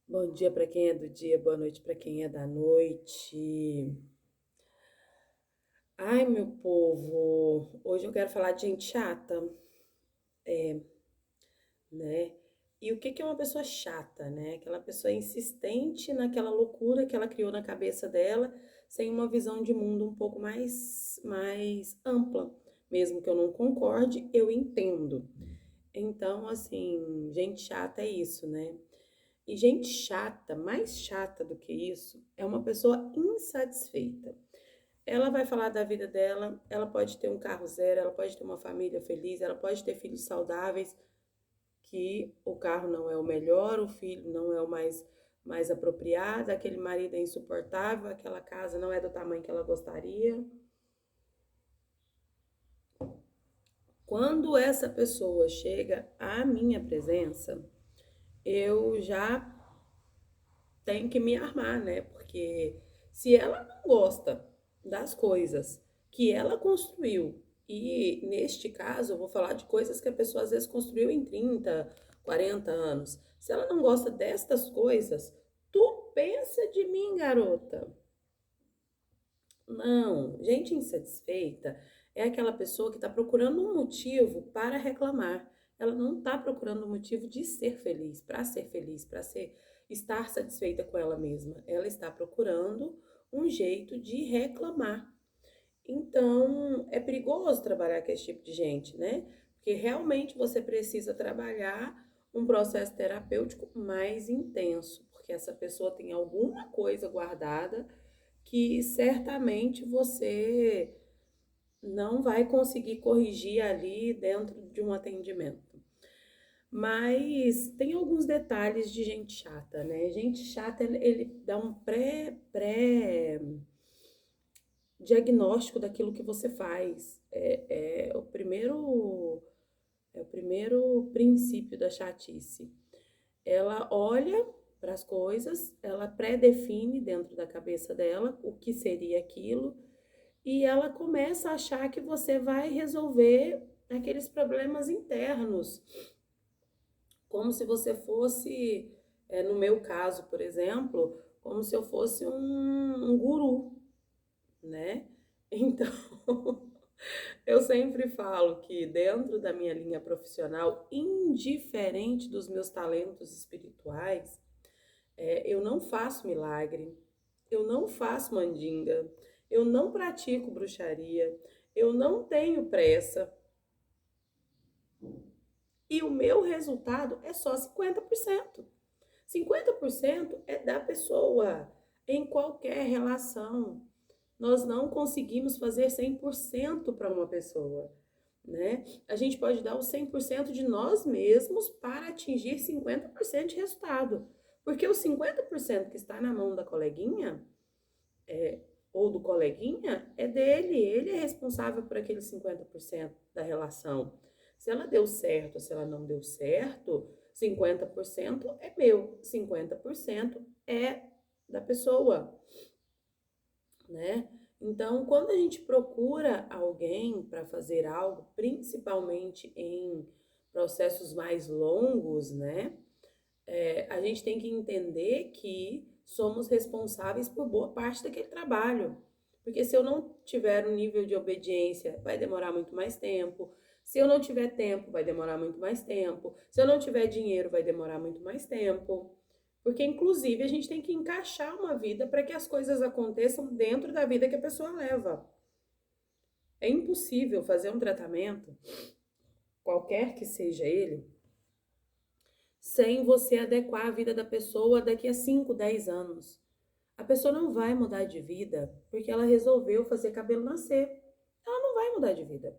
Bom dia para quem é do dia, boa noite para quem é da noite. Ai, meu povo, hoje eu quero falar de gente chata, né? E o que que é uma pessoa chata, né? Aquela pessoa insistente naquela loucura que ela criou na cabeça dela, sem uma visão de mundo um pouco mais ampla. Mesmo que eu não concorde, eu entendo. Então, assim, gente chata é isso, né? E gente chata, mais chata do que isso, é uma pessoa insatisfeita. Ela vai falar da vida dela, ela pode ter um carro zero, ela pode ter uma família feliz, ela pode ter filhos saudáveis, que o carro não é o melhor, o filho não é o mais apropriado, aquele marido é insuportável, aquela casa não é do tamanho que ela gostaria. Quando essa pessoa chega à minha presença, eu já tenho que me armar, né? Porque se ela não gosta das coisas que ela construiu, e neste caso eu vou falar de coisas que a pessoa às vezes construiu em 30, 40 anos. Se ela não gosta destas coisas, tu pensa de mim, garota. Não, gente insatisfeita é aquela pessoa que está procurando um motivo para reclamar. Ela não está procurando um motivo de ser feliz, para ser estar satisfeita com ela mesma. Ela está procurando um jeito de reclamar. Então, é perigoso trabalhar com esse tipo de gente, né? Porque realmente você precisa trabalhar um processo terapêutico mais intenso, porque essa pessoa tem alguma coisa guardada que certamente você não vai conseguir corrigir ali dentro de um atendimento. Mas tem alguns detalhes de gente chata, né? Gente chata, ele dá um diagnóstico daquilo que você faz. É o primeiro princípio da chatice. Ela olha para as coisas, ela pré-define dentro da cabeça dela o que seria aquilo e ela começa a achar que você vai resolver aqueles problemas internos, como se você fosse, no meu caso, por exemplo, como se eu fosse um guru, né? Então, eu sempre falo que dentro da minha linha profissional, indiferente dos meus talentos espirituais, eu não faço milagre, eu não faço mandinga, eu não pratico bruxaria, eu não tenho pressa e o meu resultado é só 50%. 50% é da pessoa em qualquer relação. Nós não conseguimos fazer 100% para uma pessoa, né? A gente pode dar o 100% de nós mesmos para atingir 50% de resultado. Porque o 50% que está na mão da coleguinha ou do coleguinha é dele, ele é responsável por aquele 50% da relação. Se ela deu certo, se ela não deu certo, 50% é meu, 50% é da pessoa, né? Então, quando a gente procura alguém para fazer algo, principalmente em processos mais longos, né? A gente tem que entender que somos responsáveis por boa parte daquele trabalho. Porque se eu não tiver um nível de obediência, vai demorar muito mais tempo. Se eu não tiver tempo, vai demorar muito mais tempo. Se eu não tiver dinheiro, vai demorar muito mais tempo. Porque, inclusive, a gente tem que encaixar uma vida para que as coisas aconteçam dentro da vida que a pessoa leva. É impossível fazer um tratamento, qualquer que seja ele, sem você adequar a vida da pessoa daqui a 5, 10 anos. A pessoa não vai mudar de vida porque ela resolveu fazer cabelo nascer. Ela não vai mudar de vida.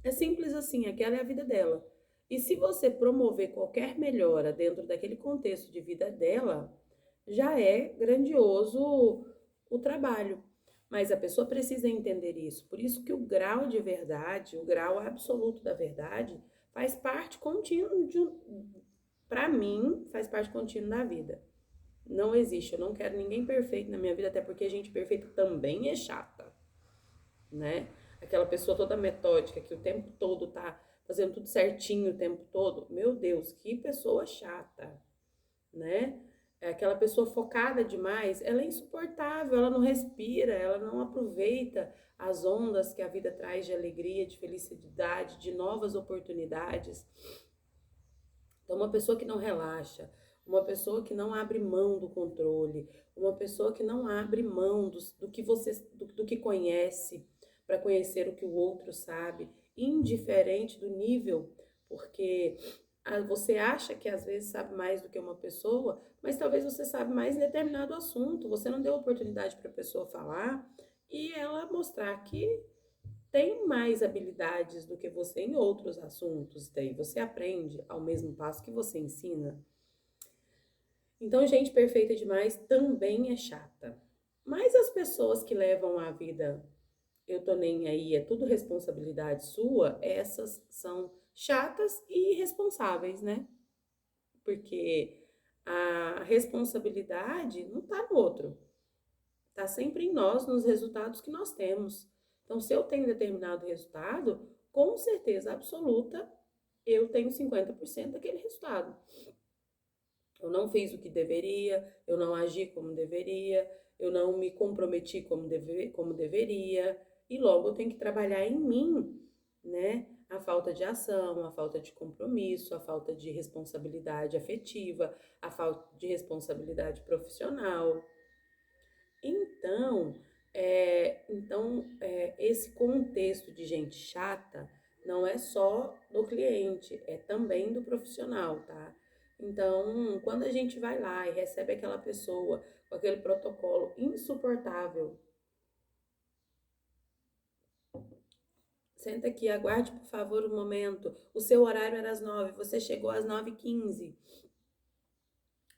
É simples assim, aquela é a vida dela. E se você promover qualquer melhora dentro daquele contexto de vida dela, já é grandioso o trabalho. Mas a pessoa precisa entender isso. Por isso que o grau de verdade, o grau absoluto da verdade, faz parte contínua para mim, faz parte contínua da vida. Não existe, eu não quero ninguém perfeito na minha vida, até porque gente perfeita também é chata, né? Aquela pessoa toda metódica que o tempo todo tá fazendo tudo certinho o tempo todo. Meu Deus, que pessoa chata, né? É aquela pessoa focada demais, ela é insuportável, ela não respira, ela não aproveita as ondas que a vida traz de alegria, de felicidade, de novas oportunidades. Então, uma pessoa que não relaxa, uma pessoa que não abre mão do controle, uma pessoa que não abre mão do que você, do que conhece, para conhecer o que o outro sabe, indiferente do nível, porque você acha que às vezes sabe mais do que uma pessoa, mas talvez você sabe mais em determinado assunto. Você não deu oportunidade para a pessoa falar e ela mostrar que tem mais habilidades do que você em outros assuntos, daí você aprende ao mesmo passo que você ensina. Então, gente perfeita demais também é chata. Mas as pessoas que levam a vida, eu tô nem aí, é tudo responsabilidade sua, essas são chatas e irresponsáveis, né? Porque a responsabilidade não tá no outro, tá sempre em nós, nos resultados que nós temos. Então, se eu tenho determinado resultado, com certeza absoluta, eu tenho 50% daquele resultado. Eu não fiz o que deveria, eu não agi como deveria, eu não me comprometi como deveria, e logo eu tenho que trabalhar em mim, né? A falta de ação, a falta de compromisso, a falta de responsabilidade afetiva, a falta de responsabilidade profissional. Esse contexto de gente chata não é só do cliente, é também do profissional, tá? Então, quando a gente vai lá e recebe aquela pessoa com aquele protocolo insuportável, senta aqui, aguarde por favor um momento, o seu horário era às 9, você chegou às 9h15,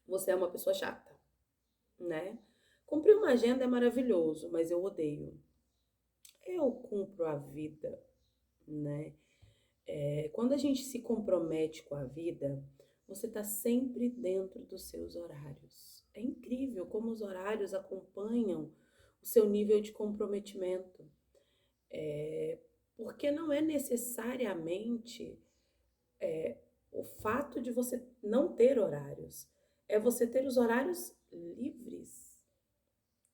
você é uma pessoa chata, né? Cumprir uma agenda é maravilhoso, mas eu odeio. Eu cumpro a vida, né? Quando a gente se compromete com a vida, você está sempre dentro dos seus horários. É incrível como os horários acompanham o seu nível de comprometimento. Porque não é necessariamente o fato de você não ter horários, é você ter os horários livres.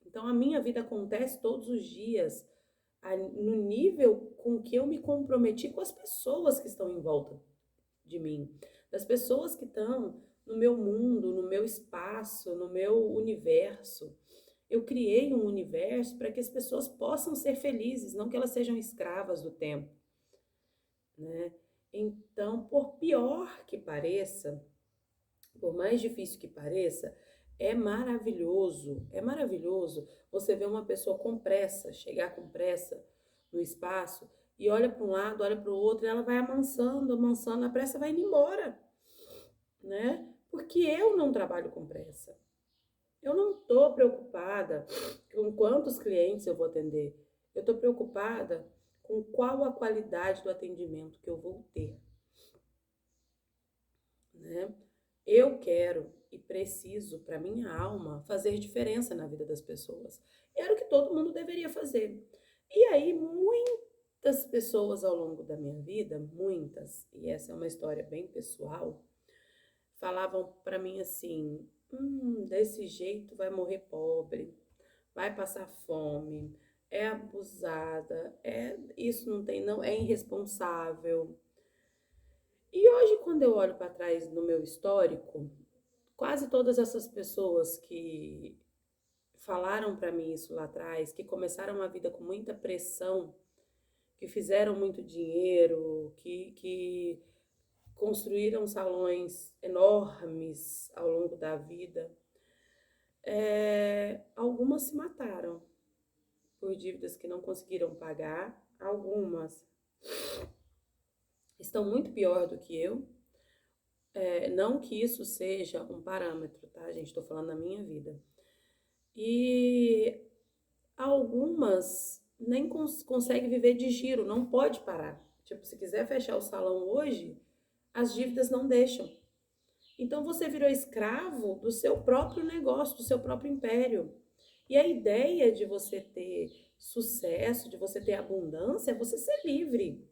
Então a minha vida acontece todos os dias no nível com que eu me comprometi com as pessoas que estão em volta de mim, das pessoas que estão no meu mundo, no meu espaço, no meu universo. Eu criei um universo para que as pessoas possam ser felizes, não que elas sejam escravas do tempo, né? Então, por pior que pareça, por mais difícil que pareça, é maravilhoso você ver uma pessoa com pressa, chegar com pressa no espaço e olha para um lado, olha para o outro, e ela vai amansando, amansando, a pressa vai indo embora, né? Porque eu não trabalho com pressa. Eu não estou preocupada com quantos clientes eu vou atender. Eu estou preocupada com qual a qualidade do atendimento que eu vou ter, né? Eu quero e preciso, para minha alma, fazer diferença na vida das pessoas. Era o que todo mundo deveria fazer. E aí, muitas pessoas ao longo da minha vida, muitas, e essa é uma história bem pessoal, falavam para mim assim: desse jeito vai morrer pobre, vai passar fome, é abusada, isso não tem, não, é irresponsável. E hoje, quando eu olho para trás no meu histórico, quase todas essas pessoas que falaram para mim isso lá atrás, que começaram a vida com muita pressão, que fizeram muito dinheiro, que construíram salões enormes ao longo da vida, algumas se mataram por dívidas que não conseguiram pagar, algumas estão muito pior do que eu. Não que isso seja um parâmetro, tá, gente? Estou falando da minha vida. E algumas nem conseguem viver de giro, não pode parar. Tipo, se quiser fechar o salão hoje, as dívidas não deixam. Então você virou escravo do seu próprio negócio, do seu próprio império. E a ideia de você ter sucesso, de você ter abundância, é você ser livre,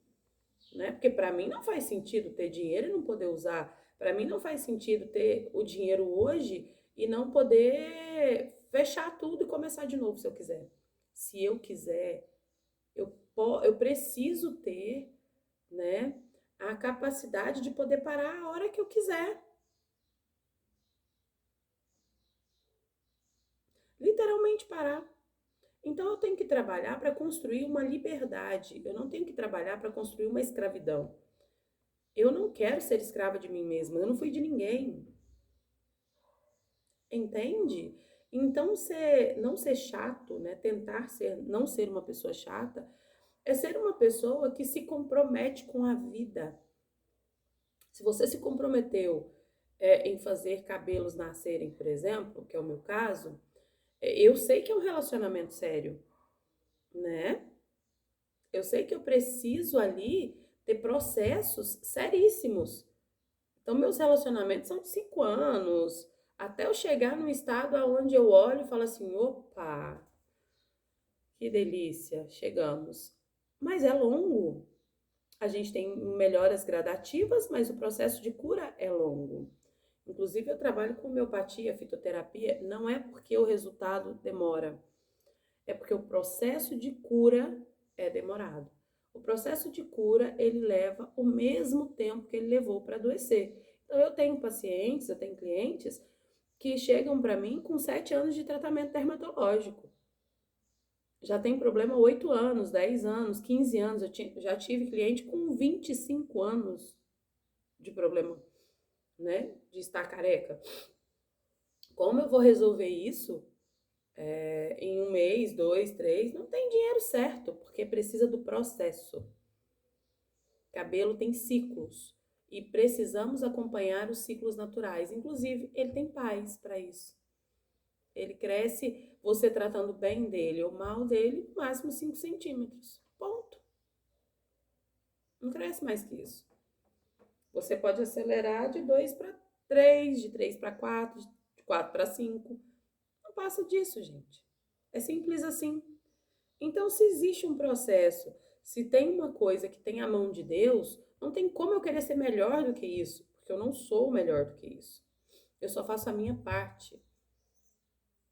né? Porque para mim não faz sentido ter dinheiro e não poder usar. Para mim não faz sentido ter o dinheiro hoje e não poder fechar tudo e começar de novo se eu quiser. Se eu quiser, eu preciso ter, né, a capacidade de poder parar a hora que eu quiser. Literalmente parar. Então eu tenho que trabalhar para construir uma liberdade. Eu não tenho que trabalhar para construir uma escravidão. Eu não quero ser escrava de mim mesma. Eu não fui de ninguém. Entende? Então não ser chato, né? Tentar ser, não ser uma pessoa chata, é ser uma pessoa que se compromete com a vida. Se você se comprometeu em fazer cabelos nascerem, por exemplo, que é o meu caso, eu sei que é um relacionamento sério, né? Eu sei que eu preciso ali ter processos seríssimos. Então, meus relacionamentos são de 5 anos, até eu chegar num estado onde eu olho e falo assim, opa, que delícia, chegamos. Mas é longo. A gente tem melhoras gradativas, mas o processo de cura é longo. Inclusive, eu trabalho com homeopatia, fitoterapia, não é porque o resultado demora, é porque o processo de cura é demorado. O processo de cura, ele leva o mesmo tempo que ele levou para adoecer. Então, eu tenho pacientes, eu tenho clientes que chegam para mim com 7 anos de tratamento dermatológico. Já tem problema há 8 anos, 10 anos, 15 anos. Já tive cliente com 25 anos de problema, né? De estar careca. Como eu vou resolver isso em 1 mês, 2, 3? Não tem dinheiro certo, porque precisa do processo. Cabelo tem ciclos e precisamos acompanhar os ciclos naturais. Inclusive, ele tem pais para isso. Ele cresce, você tratando bem dele ou mal dele, no máximo 5 centímetros. Ponto. Não cresce mais que isso. Você pode acelerar de 2 para 3, de 3 para 4, de 4 para 5. Não passa disso, gente. É simples assim. Então, se existe um processo, se tem uma coisa que tem a mão de Deus, não tem como eu querer ser melhor do que isso, porque eu não sou melhor do que isso. Eu só faço a minha parte.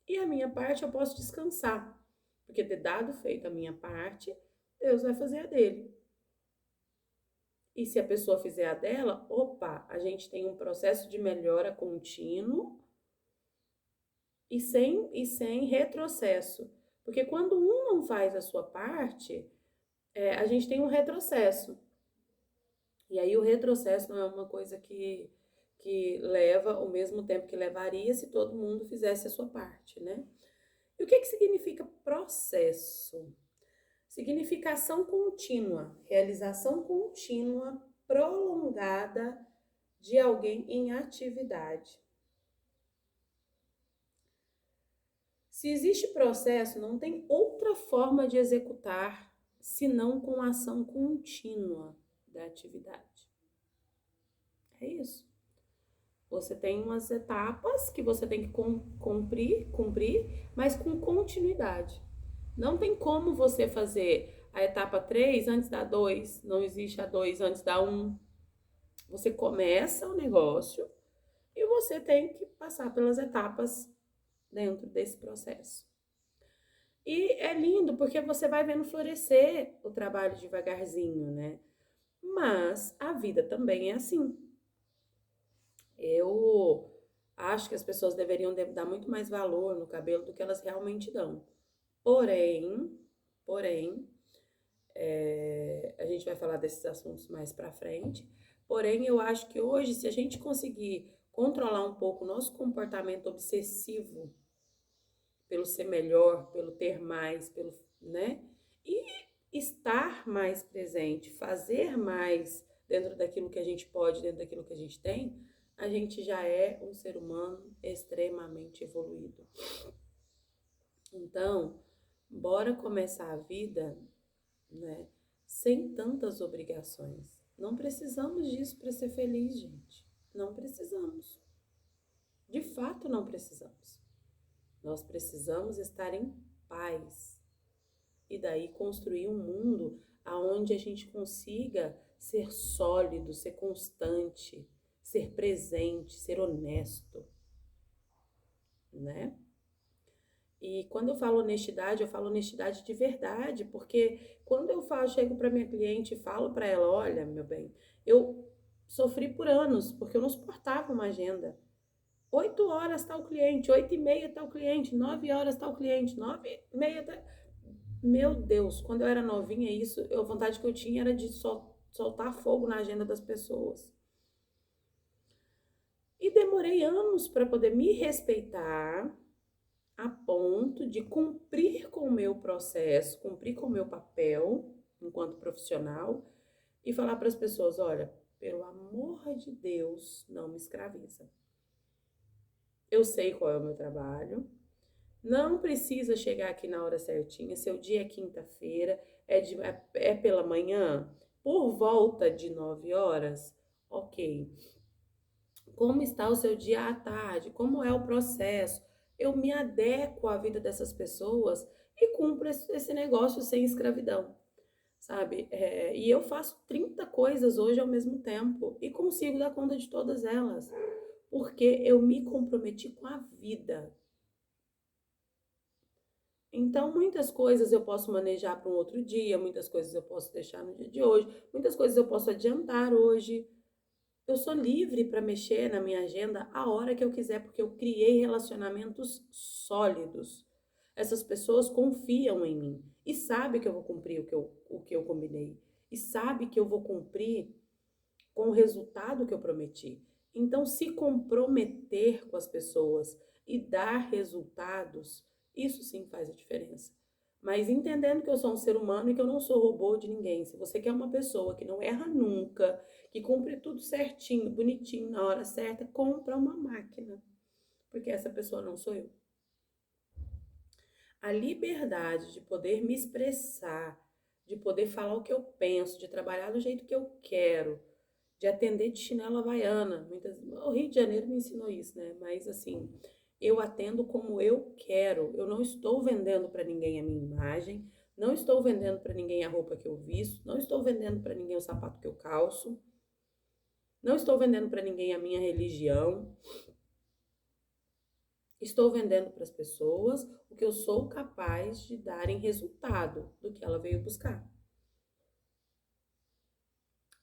E a minha parte eu posso descansar, porque ter dado feito a minha parte, Deus vai fazer a dele. E se a pessoa fizer a dela, opa, a gente tem um processo de melhora contínuo e sem retrocesso. Porque quando um não faz a sua parte, a gente tem um retrocesso. E aí o retrocesso não é uma coisa que leva o mesmo tempo que levaria se todo mundo fizesse a sua parte, né? E o que significa processo? Significa ação contínua, realização contínua, prolongada de alguém em atividade. Se existe processo, não tem outra forma de executar senão com ação contínua da atividade. É isso. Você tem umas etapas que você tem que cumprir, mas com continuidade. Não tem como você fazer a etapa 3 antes da 2, não existe a 2 antes da 1. Você começa o negócio e você tem que passar pelas etapas dentro desse processo. E é lindo porque você vai vendo florescer o trabalho devagarzinho, né? Mas a vida também é assim. Eu acho que as pessoas deveriam dar muito mais valor no cabelo do que elas realmente dão. Porém, a gente vai falar desses assuntos mais pra frente. Porém, eu acho que hoje, se a gente conseguir controlar um pouco o nosso comportamento obsessivo pelo ser melhor, pelo ter mais, pelo, né? E estar mais presente, fazer mais dentro daquilo que a gente pode, dentro daquilo que a gente tem, a gente já é um ser humano extremamente evoluído. Então, bora começar a vida, né, sem tantas obrigações. Não precisamos disso para ser feliz, gente. Não precisamos. De fato, não precisamos. Nós precisamos estar em paz. E daí construir um mundo onde a gente consiga ser sólido, ser constante, ser presente, ser honesto. né? E quando eu falo honestidade de verdade, porque quando eu falo, chego para minha cliente e falo para ela, olha, meu bem, eu sofri por anos, porque eu não suportava uma agenda. 8 horas está o cliente, 8h30 está o cliente, 9 horas está o cliente, 9h30 tá... Meu Deus, quando eu era novinha, a vontade que eu tinha era de soltar fogo na agenda das pessoas. E demorei anos para poder me respeitar a ponto de cumprir com o meu processo, cumprir com o meu papel enquanto profissional e falar para as pessoas, olha, pelo amor de Deus, não me escraviza. Eu sei qual é o meu trabalho, não precisa chegar aqui na hora certinha, seu dia é quinta-feira, é pela manhã, por volta de 9 horas, ok. Como está o seu dia à tarde? Como é o processo? Eu me adequo à vida dessas pessoas e cumpro esse negócio sem escravidão, sabe? E eu faço 30 coisas hoje ao mesmo tempo e consigo dar conta de todas elas, porque eu me comprometi com a vida. Então, muitas coisas eu posso manejar para um outro dia, muitas coisas eu posso deixar no dia de hoje, muitas coisas eu posso adiantar hoje. Eu sou livre para mexer na minha agenda a hora que eu quiser, porque eu criei relacionamentos sólidos. Essas pessoas confiam em mim e sabem que eu vou cumprir o que eu combinei. E sabem que eu vou cumprir com o resultado que eu prometi. Então, se comprometer com as pessoas e dar resultados, isso sim faz a diferença. Mas entendendo que eu sou um ser humano e que eu não sou robô de ninguém. Se você quer uma pessoa que não erra nunca, que cumpre tudo certinho, bonitinho, na hora certa, compra uma máquina. Porque essa pessoa não sou eu. A liberdade de poder me expressar, de poder falar o que eu penso, de trabalhar do jeito que eu quero, de atender de chinela havaiana. O Rio de Janeiro me ensinou isso, né? Mas assim, eu atendo como eu quero. Eu não estou vendendo para ninguém a minha imagem, não estou vendendo para ninguém a roupa que eu visto, não estou vendendo para ninguém o sapato que eu calço, não estou vendendo para ninguém a minha religião. Estou vendendo para as pessoas o que eu sou capaz de dar em resultado do que ela veio buscar.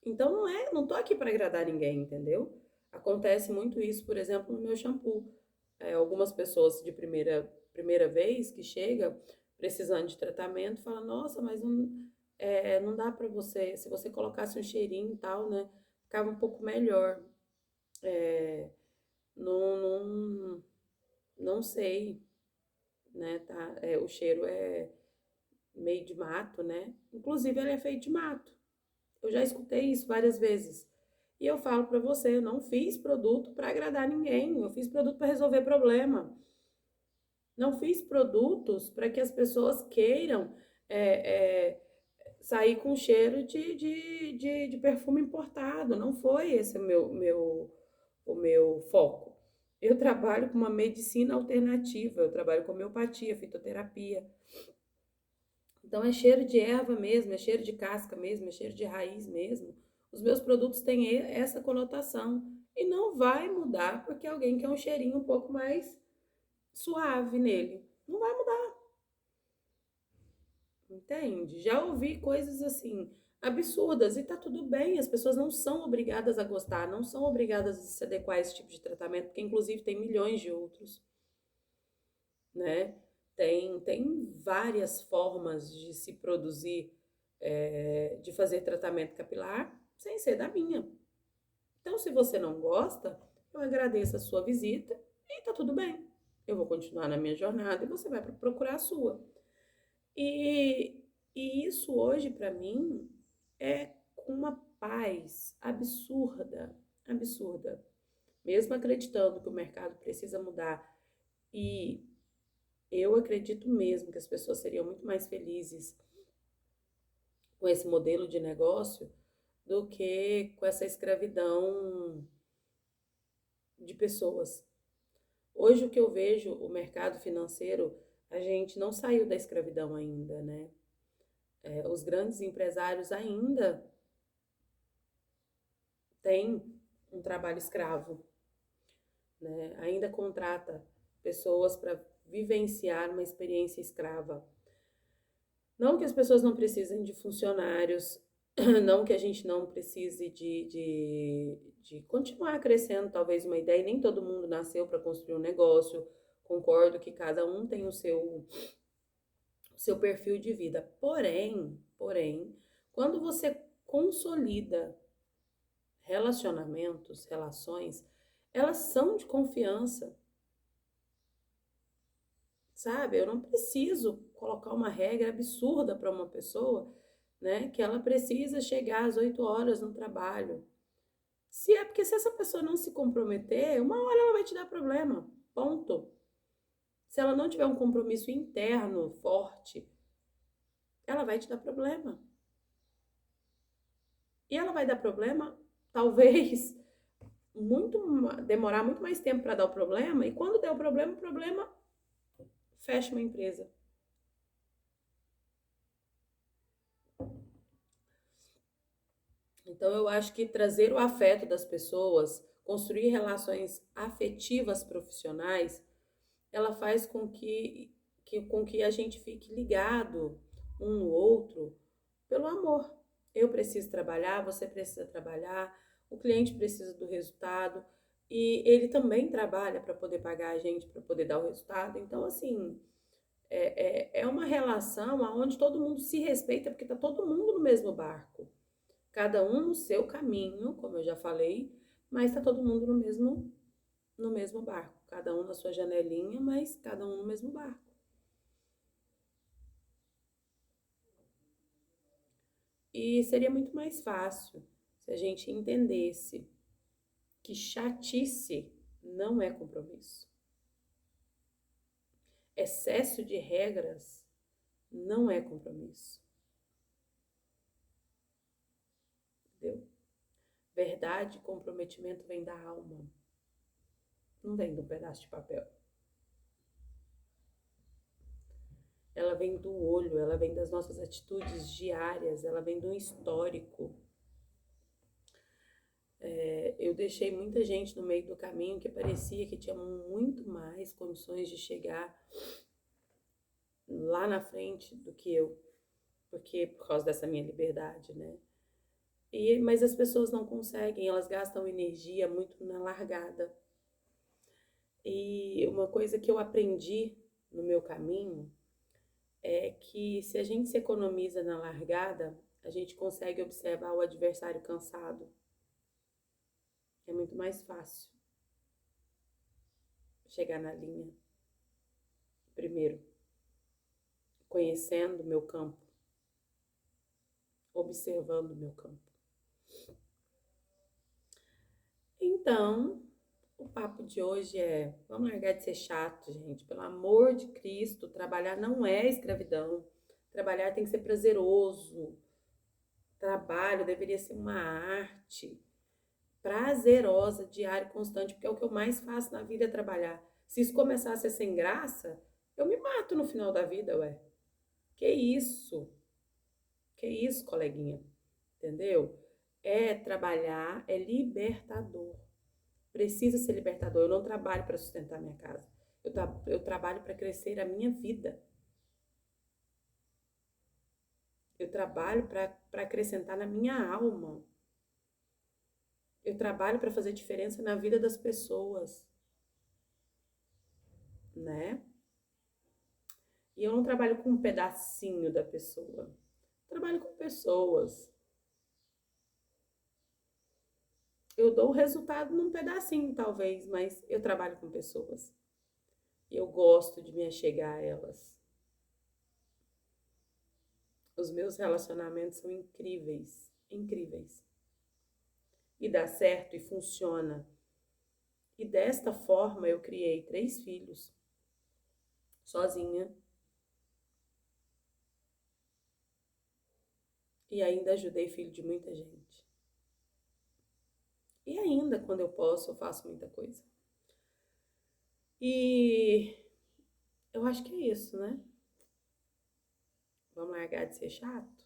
Então não tô aqui para agradar ninguém, entendeu? Acontece muito isso, por exemplo, no meu shampoo. Algumas pessoas de primeira vez que chega precisando de tratamento falam, nossa, mas não dá para você, se você colocasse um cheirinho e tal, né, ficava um pouco melhor. Não, não, não sei, né, tá? O cheiro é meio de mato, né? Inclusive ele é feito de mato. Eu já escutei isso várias vezes. E eu falo para você, eu não fiz produto para agradar ninguém, eu fiz produto para resolver problema. Não fiz produtos para que as pessoas queiram é, é, sair com cheiro de perfume importado. Não foi esse o meu foco. Eu trabalho com uma medicina alternativa, eu trabalho com homeopatia, fitoterapia. Então é cheiro de erva mesmo, é cheiro de casca mesmo, é cheiro de raiz mesmo. Os meus produtos têm essa conotação. E não vai mudar porque alguém quer um cheirinho um pouco mais suave nele. Não vai mudar, entende? Já ouvi coisas assim, absurdas, e tá tudo bem, as pessoas não são obrigadas a gostar, não são obrigadas a se adequar a esse tipo de tratamento, porque inclusive tem milhões de outros, né? Tem várias formas de se produzir, de fazer tratamento capilar sem ser da minha. Então, se você não gosta, eu agradeço a sua visita e tá tudo bem. Eu vou continuar na minha jornada e você vai procurar a sua. E, e isso hoje, para mim, é uma paz absurda, absurda. Mesmo acreditando que o mercado precisa mudar, e eu acredito mesmo que as pessoas seriam muito mais felizes com esse modelo de negócio do que com essa escravidão de pessoas. Hoje o que eu vejo, o mercado financeiro, a gente não saiu da escravidão ainda, né? Os grandes empresários ainda têm um trabalho escravo, né? Ainda contrata pessoas para vivenciar uma experiência escrava. Não que as pessoas não precisem de funcionários, não que a gente não precise de continuar crescendo, talvez uma ideia, e nem todo mundo nasceu para construir um negócio. Concordo que cada um tem o seu perfil de vida. Porém, quando você consolida relacionamentos, relações, elas são de confiança, sabe? Eu não preciso colocar uma regra absurda para uma pessoa, né? Que ela precisa chegar às 8 horas no trabalho. Se é porque se essa pessoa não se comprometer, uma hora ela vai te dar problema. Ponto. Se ela não tiver um compromisso interno forte, ela vai te dar problema. E ela vai dar problema, talvez, demorar muito mais tempo para dar o problema, e quando der o problema fecha uma empresa. Então eu acho que trazer o afeto das pessoas, construir relações afetivas profissionais, ela faz com que a gente fique ligado um no outro pelo amor. Eu preciso trabalhar, você precisa trabalhar, o cliente precisa do resultado e ele também trabalha para poder pagar a gente, para poder dar o resultado. Então, assim, é uma relação onde todo mundo se respeita, porque está todo mundo no mesmo barco. Cada um no seu caminho, como eu já falei, mas está todo mundo no mesmo barco. Cada um na sua janelinha, mas cada um no mesmo barco. E seria muito mais fácil se a gente entendesse que chatice não é compromisso. Excesso de regras não é compromisso. Entendeu? Verdade e comprometimento vem da alma. Não vem de um pedaço de papel. Ela vem do olho, ela vem das nossas atitudes diárias, ela vem do histórico. Eu deixei muita gente no meio do caminho que parecia que tinha muito mais condições de chegar lá na frente do que eu, porque por causa dessa minha liberdade, né? Mas as pessoas não conseguem, elas gastam energia muito na largada. E uma coisa que eu aprendi no meu caminho é que se a gente se economiza na largada, a gente consegue observar o adversário cansado. É muito mais fácil chegar na linha primeiro, conhecendo o meu campo, observando o meu campo. Então, o papo de hoje vamos largar de ser chato, gente. Pelo amor de Cristo, trabalhar não é escravidão. Trabalhar tem que ser prazeroso. Trabalho deveria ser uma arte prazerosa, diária e constante, porque é o que eu mais faço na vida é trabalhar. Se isso começar a ser sem graça, eu me mato no final da vida, ué. Que isso? Que isso, coleguinha? Entendeu? Trabalhar é libertador. Precisa ser libertador. Eu não trabalho para sustentar minha casa. Eu trabalho para crescer a minha vida. Eu trabalho para acrescentar na minha alma. Eu trabalho para fazer diferença na vida das pessoas, né? E eu não trabalho com um pedacinho da pessoa. Eu trabalho com pessoas. Eu dou o resultado num pedacinho, talvez, mas eu trabalho com pessoas. E eu gosto de me achegar a elas. Os meus relacionamentos são incríveis, incríveis. E dá certo e funciona. E desta forma eu criei 3 filhos, sozinha. E ainda ajudei filho de muita gente. E ainda, quando eu posso, eu faço muita coisa. E eu acho que é isso, né? Vamos largar de ser chato?